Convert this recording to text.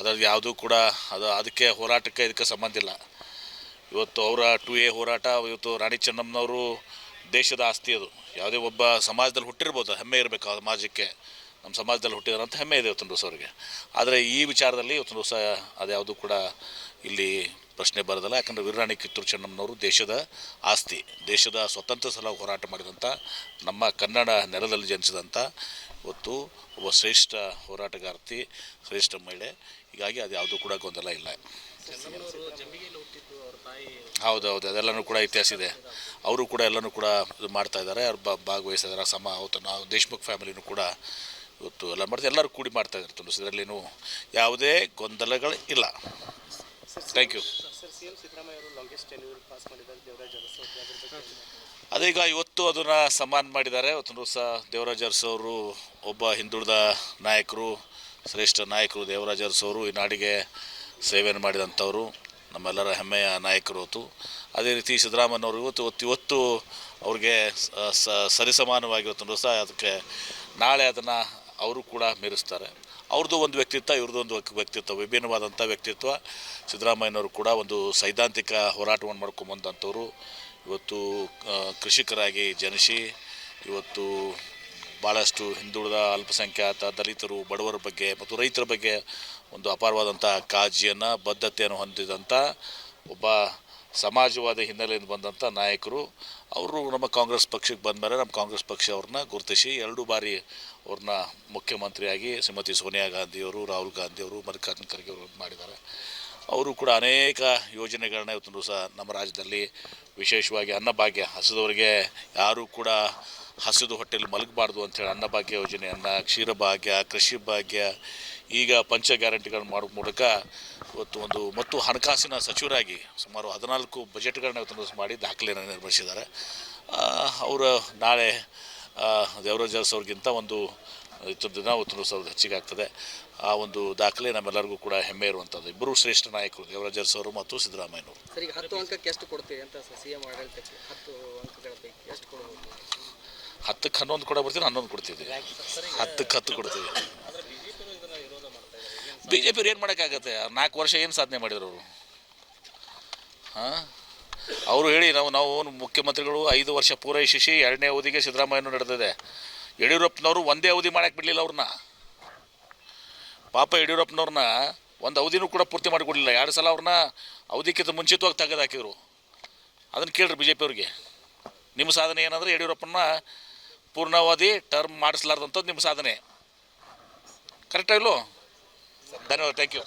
ಅದರಲ್ಲಿ ಯಾವುದೂ ಕೂಡ ಅದಕ್ಕೆ ಹೋರಾಟಕ್ಕೆ ಇದಕ್ಕೆ ಸಂಬಂಧ ಇಲ್ಲ. ಇವತ್ತು ಅವರ 2A ಹೋರಾಟ, ಇವತ್ತು ರಾಣಿ ಚೆನ್ನಮ್ಮನವರು ದೇಶದ ಆಸ್ತಿ. ಅದು ಯಾವುದೇ ಒಬ್ಬ ಸಮಾಜದಲ್ಲಿ ಹುಟ್ಟಿರ್ಬೋದು, ಹೆಮ್ಮೆ ಇರಬೇಕು ಆ ಸಮಾಜಕ್ಕೆ. ನಮ್ಮ ಸಮಾಜದಲ್ಲಿ ಹುಟ್ಟಿದಾರೆ ಅಂತ ಹೆಮ್ಮೆ ಇದೆ ಇವತ್ತಿನ ದಿವಸ ಅವರಿಗೆ. ಆದರೆ ಈ ವಿಚಾರದಲ್ಲಿ ಇವತ್ತಿನ ದಿವಸ ಅದ್ಯಾವುದು ಕೂಡ ಇಲ್ಲಿ ಪ್ರಶ್ನೆ ಬರೋದಲ್ಲ. ಯಾಕಂದರೆ ವೀರರಾಣಿ ಕಿತ್ತೂರು ಚೆನ್ನಮ್ಮನವರು ದೇಶದ ಆಸ್ತಿ, ದೇಶದ ಸ್ವತಂತ್ರ ಸಲ ಹೋರಾಟ ಮಾಡಿದಂಥ, ನಮ್ಮ ಕನ್ನಡ ನೆಲದಲ್ಲಿ ಜನಿಸಿದಂಥ ಇವತ್ತು ಒಬ್ಬ ಶ್ರೇಷ್ಠ ಹೋರಾಟಗಾರ್ತಿ, ಶ್ರೇಷ್ಠ ಮಹಿಳೆ. ಹೀಗಾಗಿ ಅದು ಯಾವುದೂ ಕೂಡ ಗೊಂದಲ ಇಲ್ಲ. ಹೌದೌದು, ಅದೆಲ್ಲನೂ ಕೂಡ ಇತಿಹಾಸ ಇದೆ. ಅವರು ಕೂಡ ಎಲ್ಲನೂ ಕೂಡ ಇದು ಮಾಡ್ತಾಯಿದ್ದಾರೆ, ಅವ್ರು ಭಾಗವಹಿಸಿದ್ದಾರೆ. ಅವತ್ತು ನಾವು ದೇಶಮುಖ್ ಫ್ಯಾಮಿಲಿನೂ ಕೂಡ ಇವತ್ತು ಎಲ್ಲ ಮಾಡ್ತಾರೆ, ಎಲ್ಲರೂ ಕೂಡಿ ಮಾಡ್ತಾಯಿದ್ದಾರೆ. ತುಂಬ ಇದರಲ್ಲೇನು ಯಾವುದೇ ಗೊಂದಲಗಳು ಇಲ್ಲ. Thank you. ಅದೀಗ ಇವತ್ತು ಅದನ್ನು ಸನ್ಮಾನ ಮಾಡಿದ್ದಾರೆ. ಇವತ್ತು ದಿವಸ ದೇವರಾಜ ಅರಸು ಅವರು ಒಬ್ಬ ಹಿಂದುಳಿದ ನಾಯಕರು, ಶ್ರೇಷ್ಠ ನಾಯಕರು. ದೇವರಾಜ ಅರಸು ಅವರು ಈ ನಾಡಿಗೆ ಸೇವೆಯನ್ನು ಮಾಡಿದಂಥವರು, ನಮ್ಮೆಲ್ಲರ ಹೆಮ್ಮೆಯ ನಾಯಕರು. ಹೊತ್ತು ಅದೇ ರೀತಿ ಸಿದ್ದರಾಮಯ್ಯನವರು ಇವತ್ತು ಅವ್ರಿಗೆ ಸರಿಸಮಾನವಾಗಿ ಇವತ್ತು ದಿವಸ ಅದಕ್ಕೆ ನಾಳೆ ಅದನ್ನು ಅವರು ಕೂಡ ಮೀರಿಸ್ತಾರೆ. ಅವ್ರದ್ದು ಒಂದು ವ್ಯಕ್ತಿತ್ವ, ಇವ್ರದ್ದು ಒಂದು ವ್ಯಕ್ತಿತ್ವ, ವಿಭಿನ್ನವಾದಂಥ ವ್ಯಕ್ತಿತ್ವ. ಸಿದ್ದರಾಮಯ್ಯನವರು ಕೂಡ ಒಂದು ಸೈದ್ಧಾಂತಿಕ ಹೋರಾಟವನ್ನು ಮಾಡ್ಕೊಂಬಂದಂಥವ್ರು. ಇವತ್ತು ಕೃಷಿಕರಾಗಿ ಜನಿಸಿ ಇವತ್ತು ಭಾಳಷ್ಟು ಹಿಂದುಳಿದ, ಅಲ್ಪಸಂಖ್ಯಾತ, ದಲಿತರು, ಬಡವರ ಬಗ್ಗೆ ಮತ್ತು ರೈತರ ಬಗ್ಗೆ ಒಂದು ಅಪಾರವಾದಂಥ ಕಾಳಜಿಯನ್ನು, ಬದ್ಧತೆಯನ್ನು ಹೊಂದಿದಂಥ ಒಬ್ಬ ಸಮಾಜವಾದ ಹಿನ್ನೆಲೆಯಿಂದ ಬಂದಂಥ ನಾಯಕರು. ಅವರು ನಮ್ಮ ಕಾಂಗ್ರೆಸ್ ಪಕ್ಷಕ್ಕೆ ಬಂದ ಮೇಲೆ ನಮ್ಮ ಕಾಂಗ್ರೆಸ್ ಪಕ್ಷ ಅವ್ರನ್ನ ಗುರುತಿಸಿ 2 ಬಾರಿ ಅವ್ರನ್ನ ಮುಖ್ಯಮಂತ್ರಿಯಾಗಿ ಶ್ರೀಮತಿ ಸೋನಿಯಾ ಗಾಂಧಿಯವರು, ರಾಹುಲ್ ಗಾಂಧಿಯವರು, ಮಲ್ಲಿಕಾರ್ಜುನ ಖರ್ಗೆ ಅವರು ಮಾಡಿದ್ದಾರೆ. ಅವರು ಕೂಡ ಅನೇಕ ಯೋಜನೆಗಳನ್ನ ಇವತ್ತು ದಿವಸ ನಮ್ಮ ರಾಜ್ಯದಲ್ಲಿ, ವಿಶೇಷವಾಗಿ ಅನ್ನಭಾಗ್ಯ, ಹಸಿದವರಿಗೆ ಯಾರೂ ಕೂಡ ಹಸಿದು ಹೊಟ್ಟೆಯಲ್ಲಿ ಮಲಗಬಾರ್ದು ಅಂಥೇಳಿ ಅನ್ನಭಾಗ್ಯ ಯೋಜನೆಯನ್ನು, ಕ್ಷೀರಭಾಗ್ಯ, ಕೃಷಿ ಭಾಗ್ಯ, ಈಗ ಪಂಚ ಗ್ಯಾರಂಟಿಗಳನ್ನು ಮಾಡೋ ಮೂಲಕ ಇವತ್ತು ಮತ್ತು ಹಣಕಾಸಿನ ಸಚಿವರಾಗಿ ಸುಮಾರು 14 ಬಜೆಟ್ಗಳನ್ನ ಇವತ್ತು ಮಾಡಿ ದಾಖಲೆಯನ್ನು ನಿರ್ವಹಿಸಿದ್ದಾರೆ. ಅವರು ನಾಳೆ ದೇವರಾಜ ಅರಸು ಅವ್ರಿಗಿಂತ ಒಂದು ದಿನ ಇವತ್ತು ಹೆಚ್ಚಿಗೆ ಆಗ್ತದೆ. ಆ ಒಂದು ದಾಖಲೆ ನಮ್ಮೆಲ್ಲರಿಗೂ ಕೂಡ ಹೆಮ್ಮೆ ಇರುವಂಥದ್ದು. ಇಬ್ಬರು ಶ್ರೇಷ್ಠ ನಾಯಕರು, ದೇವರಾಜ ಅರಸು ಅವರು ಮತ್ತು ಸಿದ್ದರಾಮಯ್ಯನವರು. ಸರಿ, 10 ಅಂಕಕ್ಕೆ ಎಷ್ಟು ಕೊಡ್ತೀವಿ ಅಂತ ಸಿಎಂ ಆಡಳಿತಕ್ಕೆ? 10 ಅಂಕಗಳ ಪೈಕಿ ಎಷ್ಟು ಕೊಡ್ಬೋದು? 10ಕ್ಕೆ 11 ಕೂಡ ಬರ್ತೀವಿ, 11 ಕೊಡ್ತೀವಿ. 10ಕ್ಕೆ 10 ಕೊಡ್ತೀವಿ. BJP ಏನು ಮಾಡೋಕ್ಕಾಗತ್ತೆ? 4 ವರ್ಷ ಏನು ಸಾಧನೆ ಮಾಡಿದ್ರು ಅವರು? ಅವರು ಹೇಳಿ ನಾವು ಮುಖ್ಯಮಂತ್ರಿಗಳು 5 ವರ್ಷ ಪೂರೈಸಿ 2ನೇ ಅವಧಿಗೆ ಸಿದ್ದರಾಮಯ್ಯನವರು ನಡೆದಿದೆ. ಯಡಿಯೂರಪ್ಪನವರು ಒಂದೇ ಅವಧಿ ಮಾಡೋಕ್ಕೆ ಬಿಡಲಿಲ್ಲ ಅವ್ರನ್ನ. ಪಾಪ ಯಡಿಯೂರಪ್ಪನವ್ರನ್ನ ಒಂದು ಅವಧಿನೂ ಕೂಡ ಪೂರ್ತಿ ಮಾಡಿಕೊಡಲಿಲ್ಲ. 2 ಸಲ ಅವ್ರನ್ನ ಅವಧಿಕ್ಕಿಂತ ಮುಂಚಿತವಾಗಿ ತೆಗೆದುಹಾಕಿದ್ರು. ಅದನ್ನು ಕೇಳ್ರಿ BJP ಅವ್ರಿಗೆ. ನಿಮ್ಮ ಸಾಧನೆ ಏನಂದರೆ ಯಡಿಯೂರಪ್ಪನ ಪೂರ್ಣಾವಧಿ ಟರ್ಮ್ ಮಾಡಿಸ್ಲಾರ್ದಂಥದ್ದು ನಿಮ್ಮ ಸಾಧನೆ. ಕರೆಕ್ಟಾ ಇಲ್ಲೋ? ಧನ್ಯವಾದ. Thank you.